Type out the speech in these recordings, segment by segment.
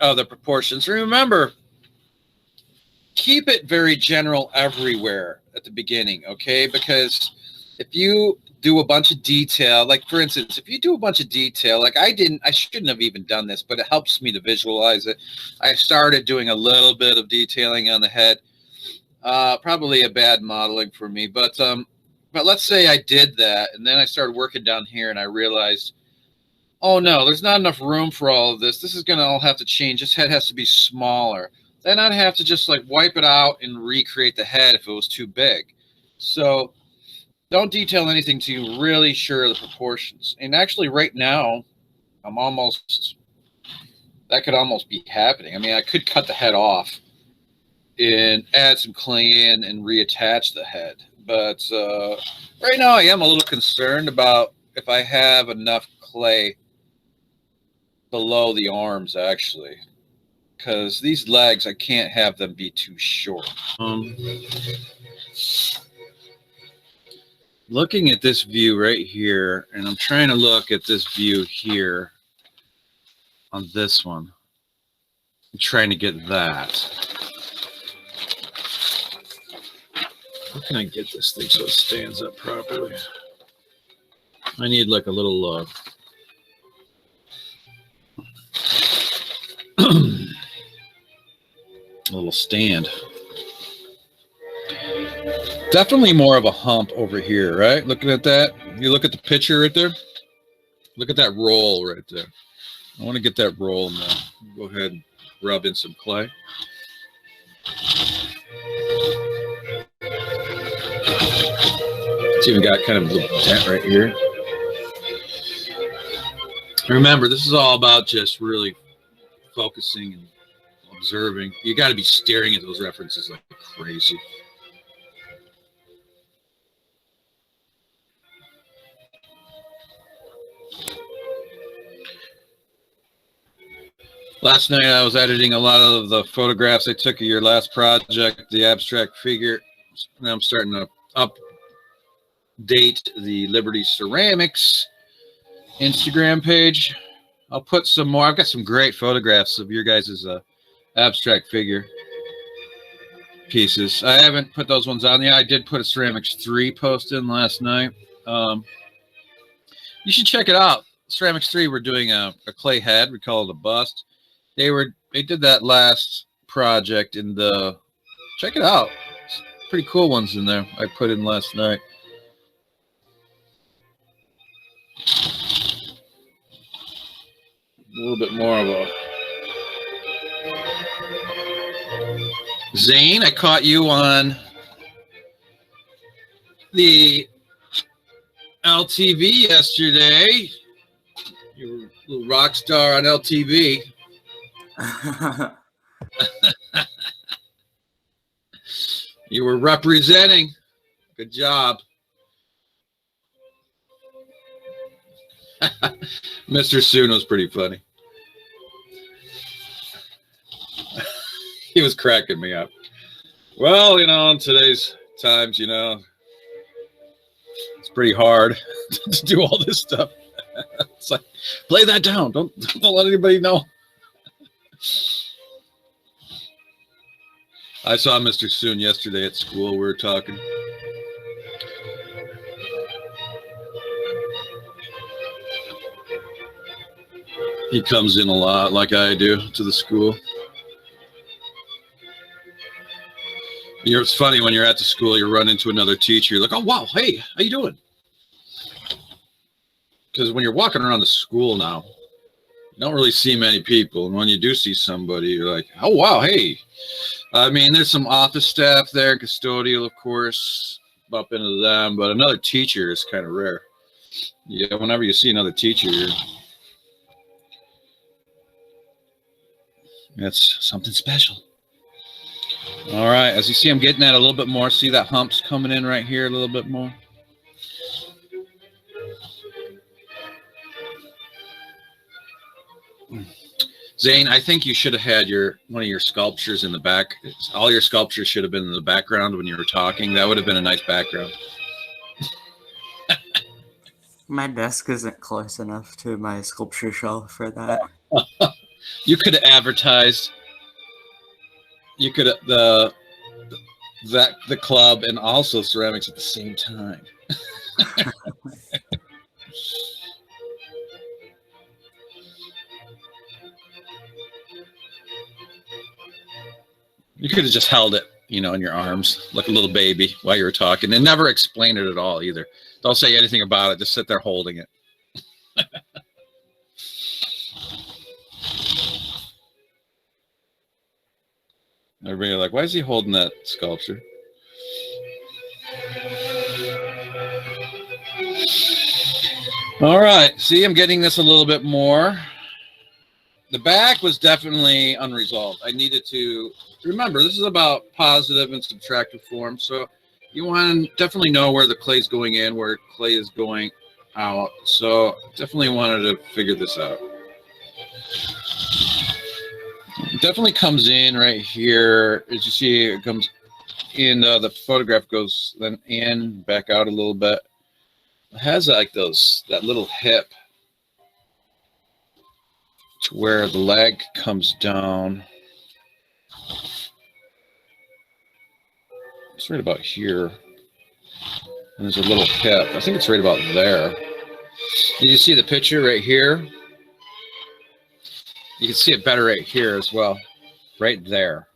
of the proportions. Remember, keep it very general everywhere at the beginning, okay? Because if you do a bunch of detail, like for instance, if you do a bunch of detail, like I shouldn't have even done this, but it helps me to visualize it. I started doing a little bit of detailing on the head. Probably a bad modeling for me, but let's say I did that, and then I started working down here, and I realized, oh no, there's not enough room for all of this. This is gonna all have to change. This head has to be smaller. Then I'd have to just like wipe it out and recreate the head if it was too big. So don't detail anything till you're really sure of the proportions. And actually, right now, I'm almost that could almost be happening. I mean, I could cut the head off and add some clay in and reattach the head. But right now, I am a little concerned about if I have enough clay below the arms, actually, because these legs, I can't have them be too short. Looking at this view right here, and I'm trying to look at this view here on this one. I'm trying to get that. How can I get this thing so it stands up properly? I need like a little a little stand. Definitely more of a hump over here, right? Looking at that, you look at the picture right there. Look at that roll right there. I want to get that roll now. Go ahead and rub in some clay. It's even got kind of a little dent right here. Remember, this is all about just really focusing and observing. You got to be staring at those references like crazy. Last night I was editing a lot of the photographs I took of your last project, the abstract figure. Now I'm starting to update the Liberty Ceramics Instagram page. I'll put some more. I've got some great photographs of your guys' abstract figure pieces. I haven't put those ones on yet. I did put a Ceramics 3 post in last night. You should check it out. Ceramics 3, we're doing a clay head. We call it a bust. They did that last project in the, check it out. Pretty cool ones in there I put in last night. A little bit more of a Zane, I caught you on the LTV yesterday. You were a little rock star on LTV. You were representing. Good job. Mr. Soon was pretty funny. He was cracking me up. Well, you know, in today's times, you know, it's pretty hard to do all this stuff. It's like, play that down. Don't let anybody know. I saw Mr. Soon yesterday at school. We were talking. He comes in a lot, like I do, to the school. It's funny when you're at the school, you run into another teacher. You're like, oh, wow, hey, how you doing? Because when you're walking around the school now, you don't really see many people. And when you do see somebody, you're like, oh, wow, hey. I mean, there's some office staff there, custodial, of course, bump into them. But another teacher is kind of rare. Yeah, whenever you see another teacher, that's something special. All right, as you see, I'm getting that a little bit more. See that hump's coming in right here a little bit more. Zane, I think you should have had one of your sculptures in the back. All your sculptures should have been in the background when you were talking. That would have been a nice background. My desk isn't close enough to my sculpture shelf for that. You could have advertised. You could have the club and also ceramics at the same time. You could have just held it, you know, in your arms like a little baby while you were talking, and never explain it at all either. Don't say anything about it. Just sit there holding it. Everybody like, why is he holding that sculpture? All right. See, I'm getting this a little bit more. The back was definitely unresolved. I needed to remember this is about positive and subtractive form. So you want to definitely know where the clay is going in, where clay is going out. So definitely wanted to figure this out. It definitely comes in right here. As you see, it comes in, the photograph goes then in, back out a little bit. It has like that little hip to where the leg comes down. It's right about here. And there's a little hip. I think it's right about there. Did you see the picture right here? You can see it better right here as well. Right there.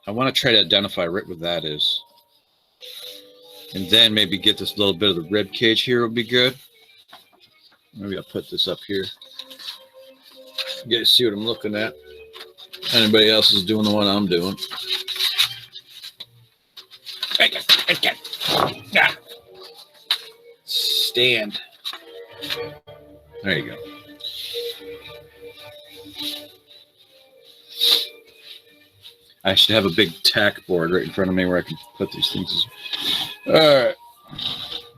I want to try to identify right where that is. And then maybe get this little bit of the rib cage here would be good. Maybe I'll put this up here. You guys see what I'm looking at? Anybody else is doing the one I'm doing. Stand. There you go. I should have a big tack board right in front of me where I can put these things. All right.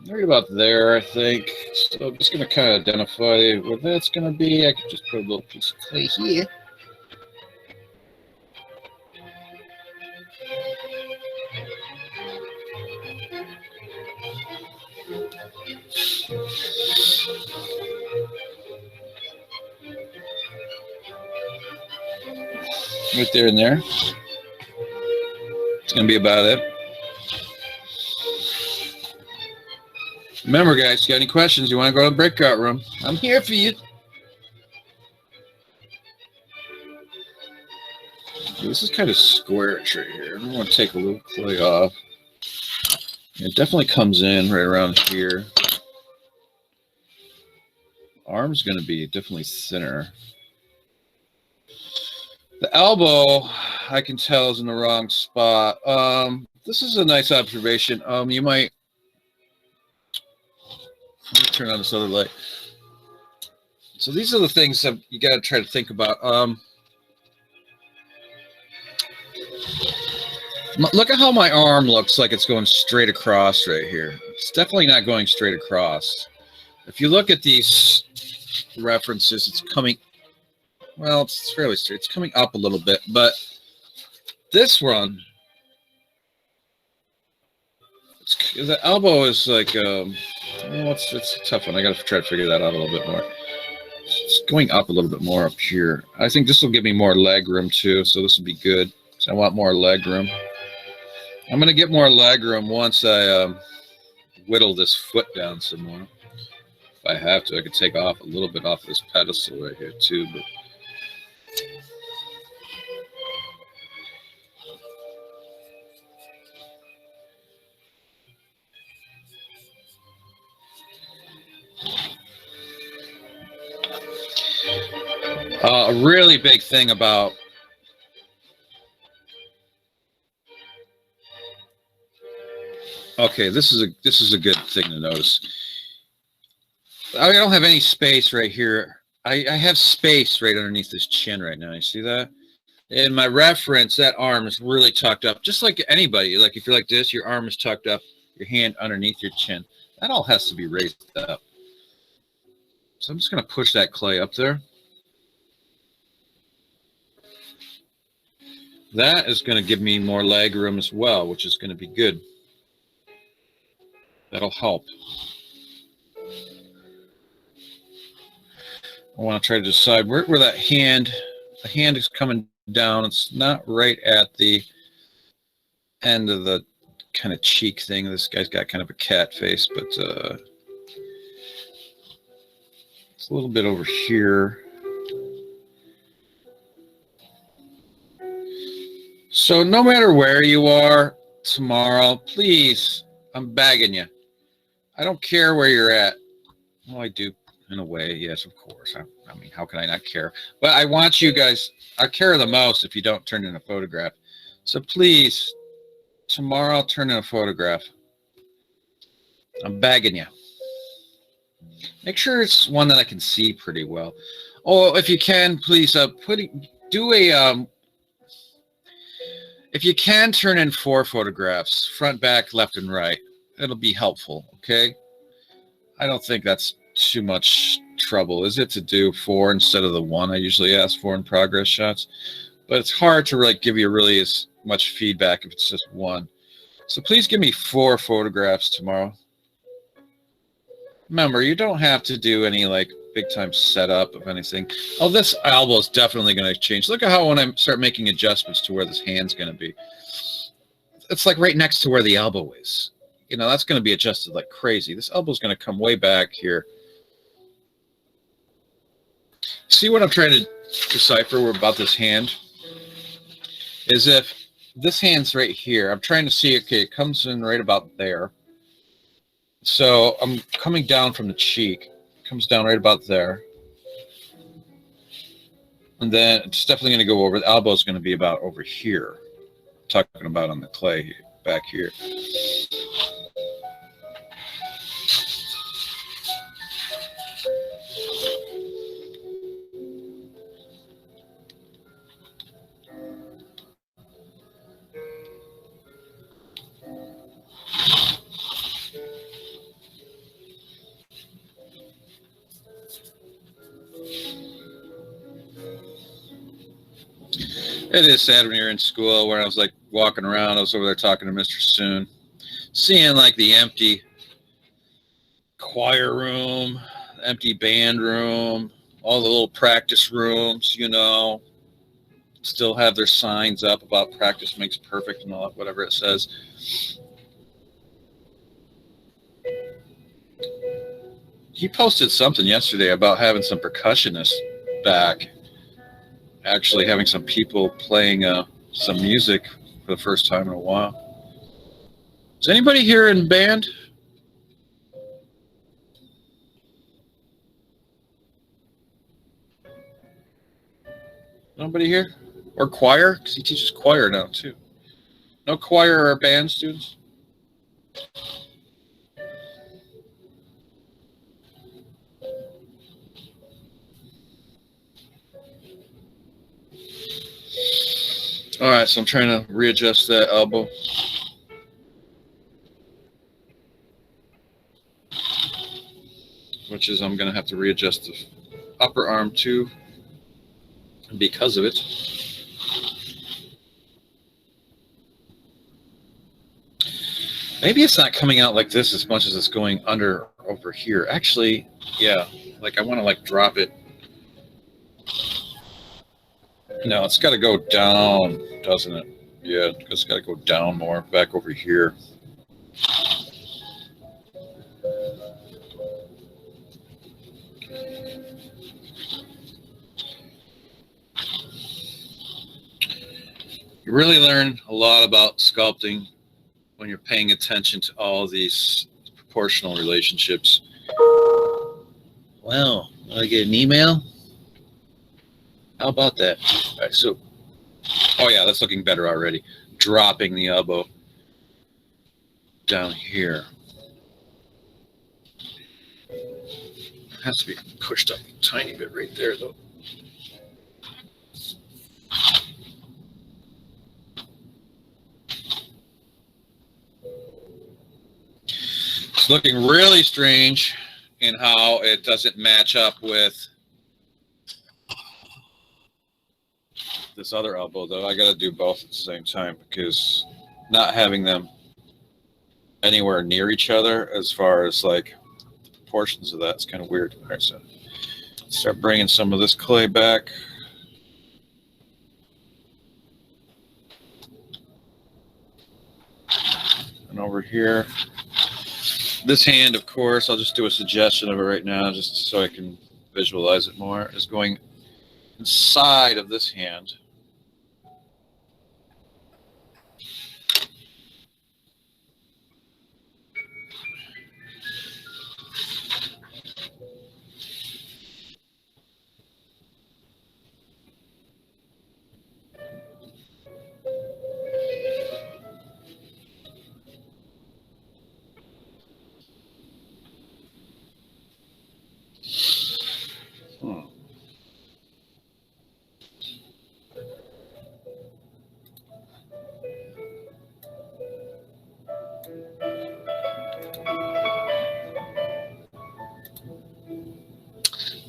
Right about there, I think. So I'm just going to kind of identify where that's going to be. I could just put a little piece of clay here. Right there and there. It's going to be about it. Remember, guys, you got any questions, you want to go to the breakout room, I'm here for you. This is kind of squarish right here. I'm going to take a little clay off. It definitely comes in right around here. Arm's going to be definitely thinner. The elbow, I can tell, is in the wrong spot. This is a nice observation. You might... Let me turn on this other light. So these are the things that you got to try to think about. Look at how my arm looks like it's going straight across right here. It's definitely not going straight across. If you look at these references, it's coming, well, it's fairly straight. It's coming up a little bit, but this one, the elbow is like, well, it's a tough one. I got to try to figure that out a little bit more. It's going up a little bit more up here. I think this will give me more leg room too, so this will be good. So I want more leg room. I'm going to get more leg room once I whittle this foot down some more. If I have to, I could take off a little bit off this pedestal right here too. But a really big thing about this is a good thing to notice. I don't have any space right here. I have space right underneath this chin right now. You see that? In my reference, that arm is really tucked up, just like anybody. Like if you're like this, your arm is tucked up, your hand underneath your chin. That all has to be raised up. So I'm just going to push that clay up there. That is going to give me more leg room as well, which is going to be good. That'll help. I want to try to decide where that hand, the hand is coming down. It's not right at the end of the kind of cheek thing. This guy's got kind of a cat face, but it's a little bit over here. So no matter where you are tomorrow, please, I'm begging you. I don't care where you're at. Well, I do in a way. Yes, of course. I mean, how can I not care? But I want you guys, I care the most if you don't turn in a photograph. So please, tomorrow, turn in a photograph. I'm begging you. Make sure it's one that I can see pretty well. Oh, if you can, please if you can, turn in 4 photographs, front, back, left, and right. It'll be helpful, okay? I don't think that's too much trouble, is it, to do 4 instead of the 1 I usually ask for in progress shots? But it's hard to really give you really as much feedback if it's just 1. So please give me 4 photographs tomorrow. Remember, you don't have to do any like big time setup of anything. Oh, this elbow is definitely going to change. Look at how when I start making adjustments to where this hand's going to be, it's like right next to where the elbow is. You know, that's going to be adjusted like crazy. This elbow is going to come way back here. See what I'm trying to decipher about this hand? Is if this hand's right here, I'm trying to see, okay, it comes in right about there. So I'm coming down from the cheek, comes down right about there. And then it's definitely going to go over, the elbow is going to be about over here. I'm talking about on the clay back here. It is sad when you're in school, where I was like walking around, I was over there talking to Mr. Soon, seeing like the empty choir room, empty band room, all the little practice rooms, you know, still have their signs up about practice makes perfect and all that, whatever it says. He posted something yesterday about having some percussionists back. Actually having some people playing some music for the first time in a while. Is anybody here in band? Nobody here? Or choir? Because he teaches choir now too. No choir or band students? All right, so I'm trying to readjust that elbow. Which is I'm going to have to readjust the upper arm too because of it. Maybe it's not coming out like this as much as it's going under over here. Actually, yeah, like I want to like drop it. No, it's got to go down, doesn't it? Yeah, it's got to go down more, back over here. You really learn a lot about sculpting when you're paying attention to all these proportional relationships. Well, I get an email? How about that? All right, so, oh yeah, that's looking better already. Dropping the elbow down here. Has to be pushed up a tiny bit right there, though. It's looking really strange in how it doesn't match up with this other elbow, though. I got to do both at the same time because not having them anywhere near each other as far as like the proportions of that is kind of weird. All right, so Start bringing some of this clay back. And over here. This hand, of course, I'll just do a suggestion of it right now just so I can visualize it more, is going inside of this hand.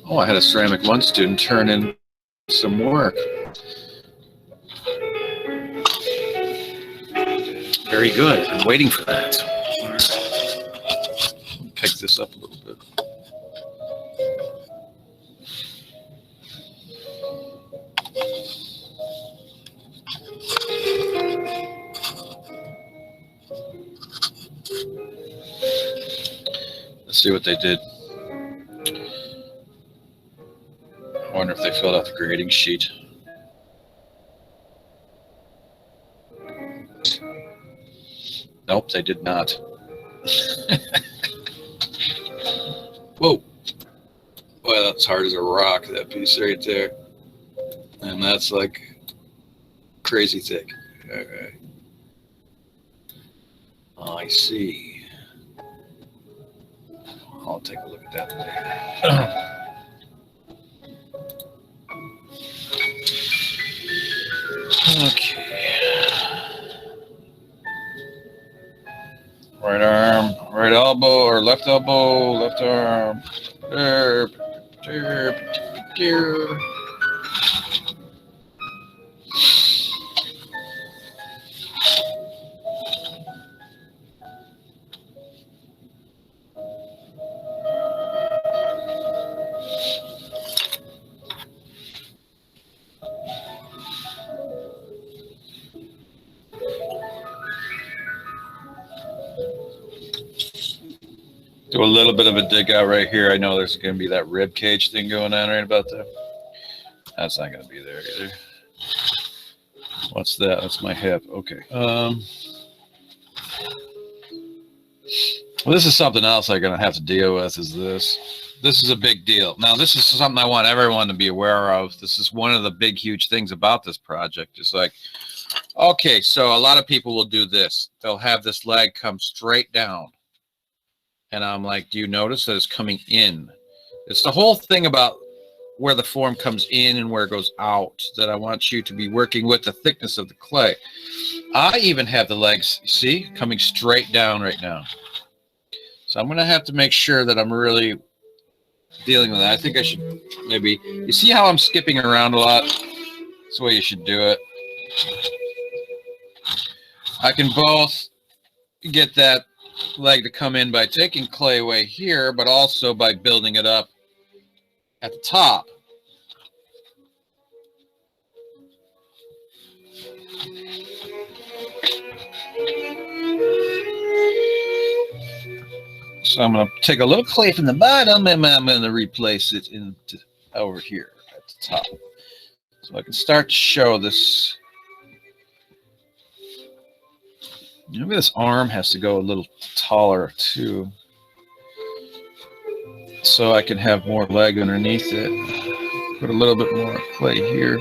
Oh, I had a ceramic 1 student turn in some work. Very good. I'm waiting for that. Pick this up a little bit. Let's see what they did. I wonder if they filled out the grading sheet. Nope, they did not. Whoa. Boy, that's hard as a rock, that piece right there. And that's like crazy thick. All right. Oh, I see. I'll take a look at that later. Okay. Right arm, right elbow, or left elbow, left arm. There, there. Do a little bit of a dig out right here. I know there's going to be that rib cage thing going on right about there. That's not going to be there either. What's that? That's my hip. Okay. Well, this is something else I'm going to have to deal with is this. This is a big deal. Now, this is something I want everyone to be aware of. This is one of the big, huge things about this project. It's like, okay, so a lot of people will do this. They'll have this leg come straight down. And I'm like, do you notice that it's coming in? It's the whole thing about where the form comes in and where it goes out that I want you to be working with the thickness of the clay. I even have the legs, see, coming straight down right now. So I'm going to have to make sure that I'm really dealing with that. I think I should maybe, you see how I'm skipping around a lot? That's the way you should do it. I can both get that leg to come in by taking clay away here, but also by building it up at the top. So I'm going to take a little clay from the bottom and I'm going to replace it into over here at the top. So I can start to show this. Maybe this arm has to go a little taller too, so I can have more leg underneath it. Put a little bit more clay here.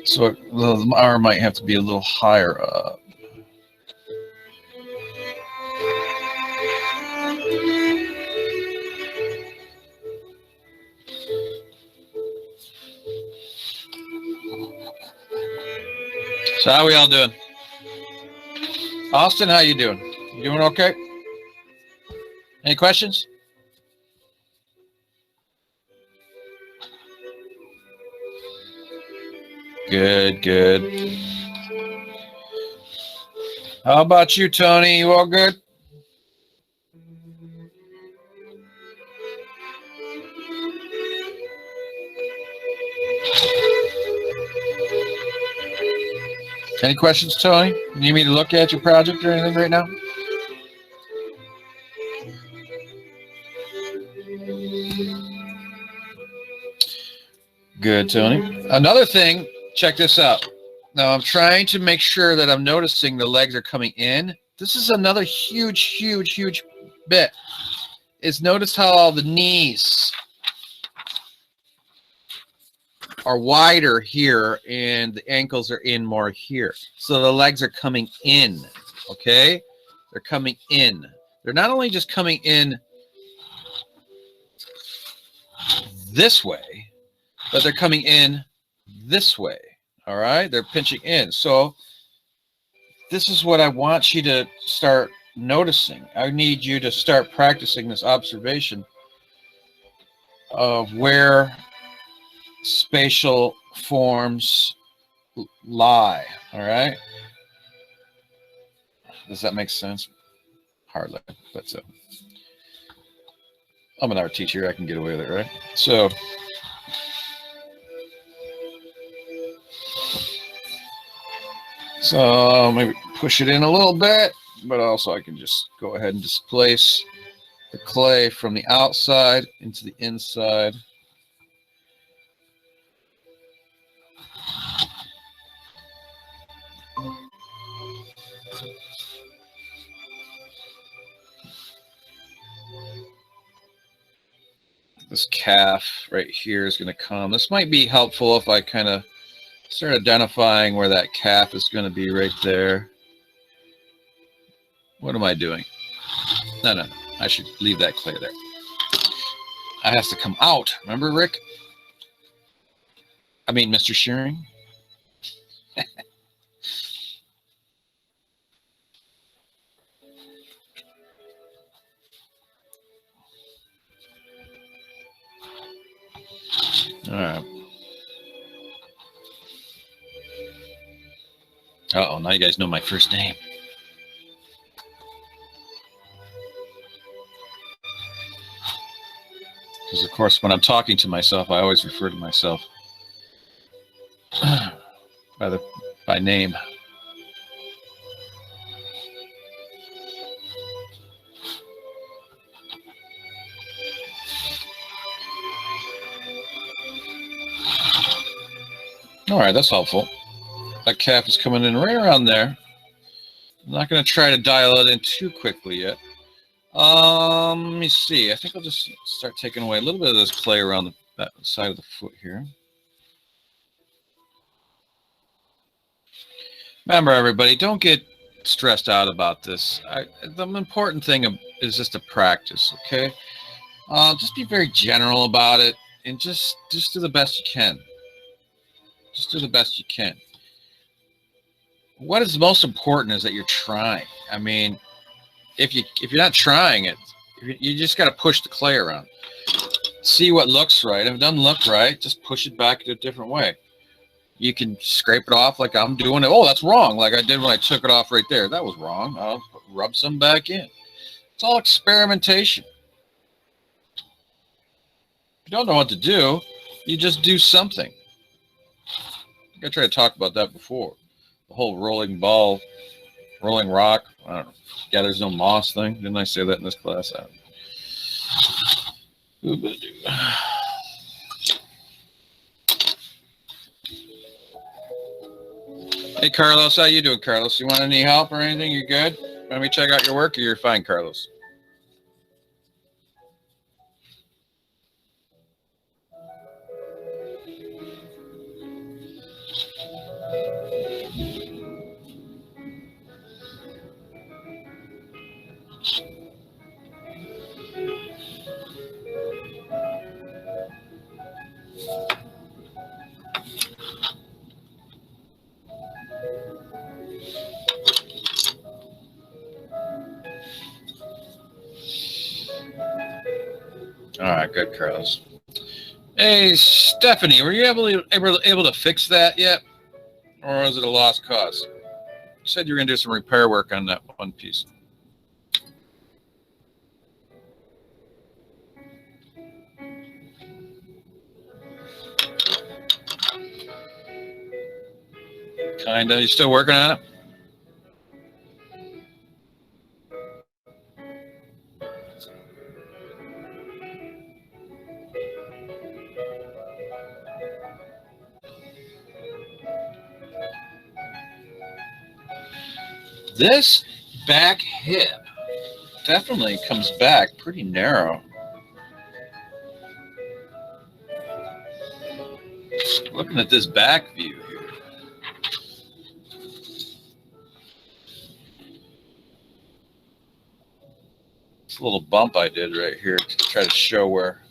So the arm might have to be a little higher up. So how are we all doing? Austin, how you doing? You doing okay? Any questions? Good, good. How about you, Tony? You all good? Any questions, Tony? You need me to look at your project or anything right now? Good, Tony. Another thing, check this out. Now I'm trying to make sure that I'm noticing the legs are coming in. This is another huge bit. Is notice how all the knees are wider here and the ankles are in more here. So the legs are coming in, okay? They're coming in. They're not only just coming in this way, but they're coming in this way, all right? They're pinching in. So this is what I want you to start noticing. I need you to start practicing this observation of where spatial forms lie, all right? Does that make sense? Hardly, but so. I'm an art teacher. I can get away with it, right? So maybe push it in a little bit, but also I can just go ahead and displace the clay from the outside into the inside. This calf right here is going to come. This might be helpful if I kind of start identifying where that calf is going to be right there. What am I doing? No. I should leave that clay there. It has to come out. Remember, Rick? I mean, Mr. Shearing? All right. Uh-oh, now you guys know my first name. Because, of course, when I'm talking to myself, I always refer to myself by name. All right, that's helpful. That calf is coming in right around there. I'm not going to try to dial it in too quickly yet. Let me see. I think I'll just start taking away a little bit of this clay around the side of the foot here. Remember, everybody, don't get stressed out about this. The important thing is just to practice, okay? Just be very general about it and just do the best you can. Just do the best you can. What is most important is that you're trying. I mean, if you're not trying it, you just got to push the clay around. See what looks right. If it doesn't look right, just push it back in a different way. You can scrape it off like I'm doing it. Oh, that's wrong. Like I did when I took it off right there. That was wrong. I'll rub some back in. It's all experimentation. If you don't know what to do, you just do something. I think I tried to talk about that before. The whole rolling ball, rolling rock. I don't know. Yeah, there's no moss thing. Didn't I say that in this class? Hey, Carlos, how you doing, Carlos? You want any help or anything? You good? Let me check out your work, or you're fine, Carlos? All right, good, Carlos. Hey, Stephanie, were you able to fix that yet, or is it a lost cause? You said you were going to do some repair work on that one piece. Kinda. You still working on it? This back hip definitely comes back pretty narrow. Looking at this back view here. This little bump I did right here to try to show where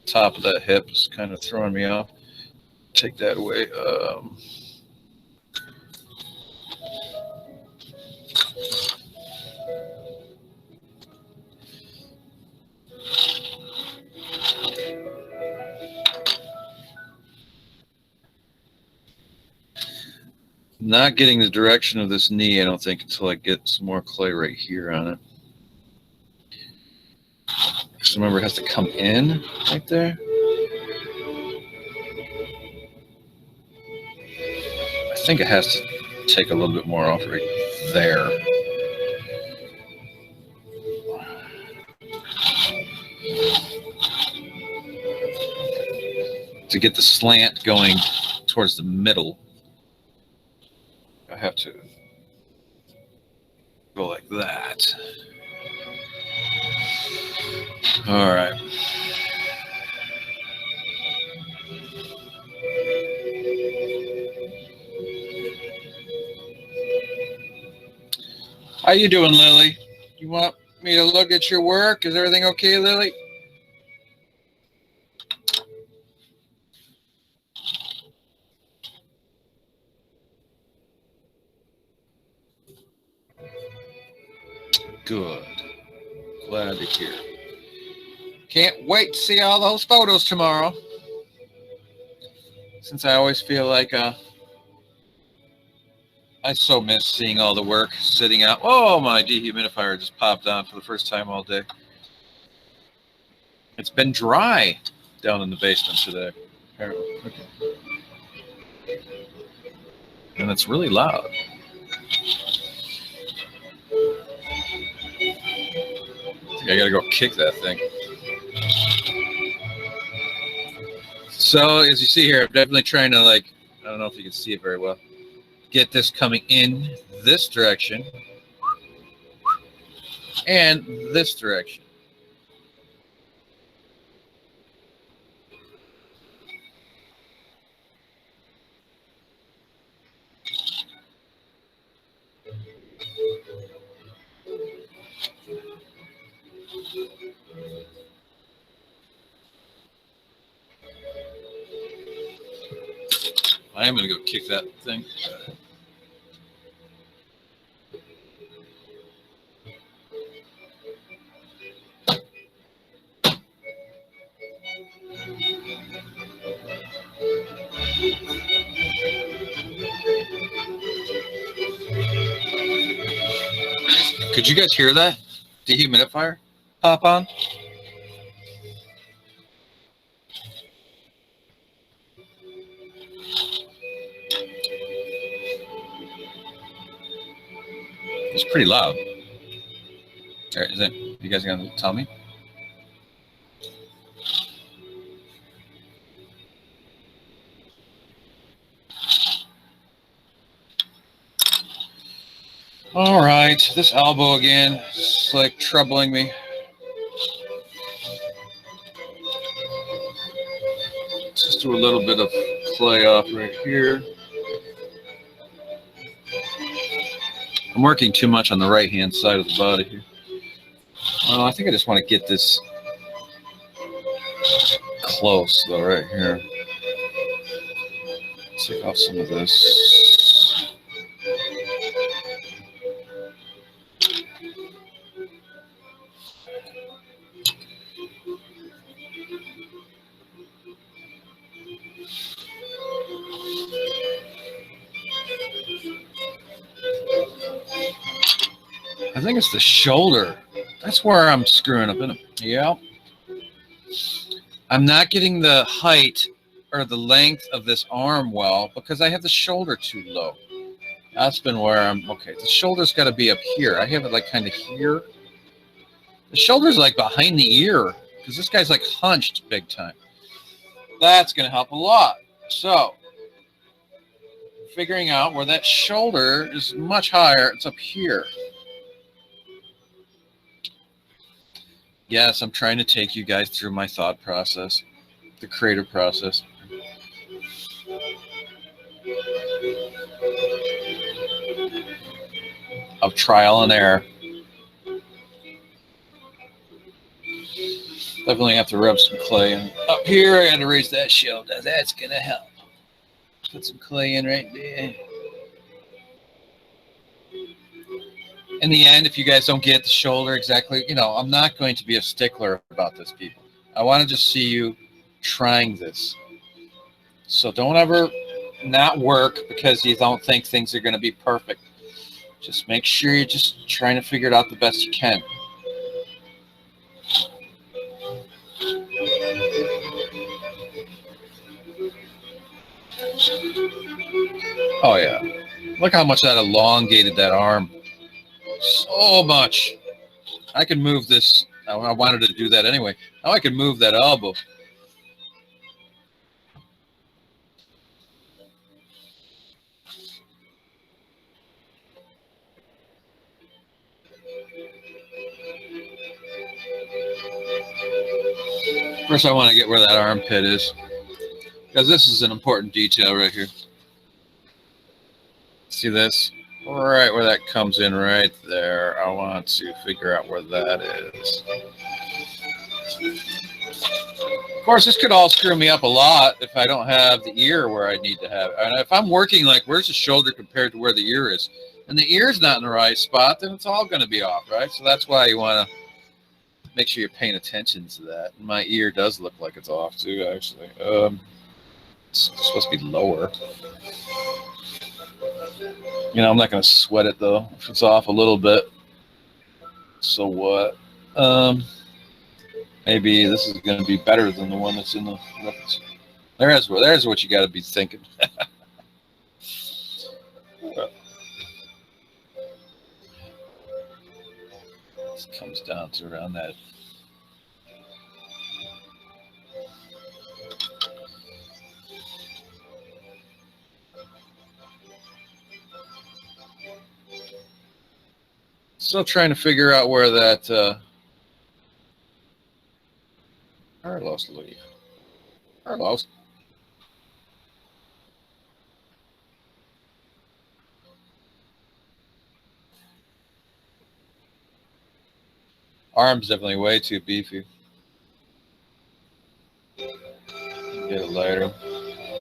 top of that hip is kind of throwing me off. Take that away. Not getting the direction of this knee, I don't think, until I get some more clay right here on it. Just remember, it has to come in right there. I think it has to take a little bit more off right there. To get the slant going towards the middle, I have to go like that. All right. How you doing, Lily? You want me to look at your work? Is everything okay, Lily? Good. Glad to hear. Can't wait to see all those photos tomorrow. Since I always feel like I so miss seeing all the work sitting out. Oh, my dehumidifier just popped on for the first time all day. It's been dry down in the basement today, apparently. Okay. And it's really loud. I think I gotta go kick that thing. So, as you see here, I'm definitely trying to, like, I don't know if you can see it very well, get this coming in this direction and this direction. I am going to go kick that thing. Could you guys hear that dehumidifier pop on? It's pretty loud. All right, is it? You guys gonna tell me? All right, this elbow again. It's like troubling me. Just do a little bit of clay off right here. I'm working too much on the right-hand side of the body here. I think I just want to get this close, though, right here. Take off some of this. I think it's the shoulder. That's where I'm screwing up in it. Yeah. I'm not getting the height or the length of this arm well because I have the shoulder too low. That's been where I'm, okay, the shoulder's got to be up here. I have it like kind of here. The shoulder's like behind the ear because this guy's like hunched big time. That's going to help a lot. So, figuring out where that shoulder is much higher, it's up here. Yes, I'm trying to take you guys through my thought process, the creative process. Of trial and error. Definitely have to rub some clay in. Up here, I got to raise that shoulder. That's going to help. Put some clay in right there. In the end, if you guys don't get the shoulder exactly, I'm not going to be a stickler about this, people. I want to just see you trying this. So don't ever not work because you don't think things are going to be perfect. Just make sure you're just trying to figure it out the best you can. Oh, yeah. Look how much that elongated that arm. So much. I can move this. I wanted to do that anyway. Now I can move that elbow. First, I want to get where that armpit is, because this is an important detail right here. See this? Right where that comes in right there. I want to figure out where that is. Of course, this could all screw me up a lot if I don't have the ear where I need to have it. And if I'm working like, where's the shoulder compared to where the ear is? And the ear's not in the right spot, then it's all going to be off, right? So that's why you want to make sure you're paying attention to that. And my ear does look like it's off too, actually. It's supposed to be lower. I'm not going to sweat it though. If it's off a little bit, so what? Maybe this is going to be better than the one that's in the reference. There's what you got to be thinking. This comes down to around that. Still trying to figure out where that Carlos leave. Carlos. Arm's definitely way too beefy. Get it lighter.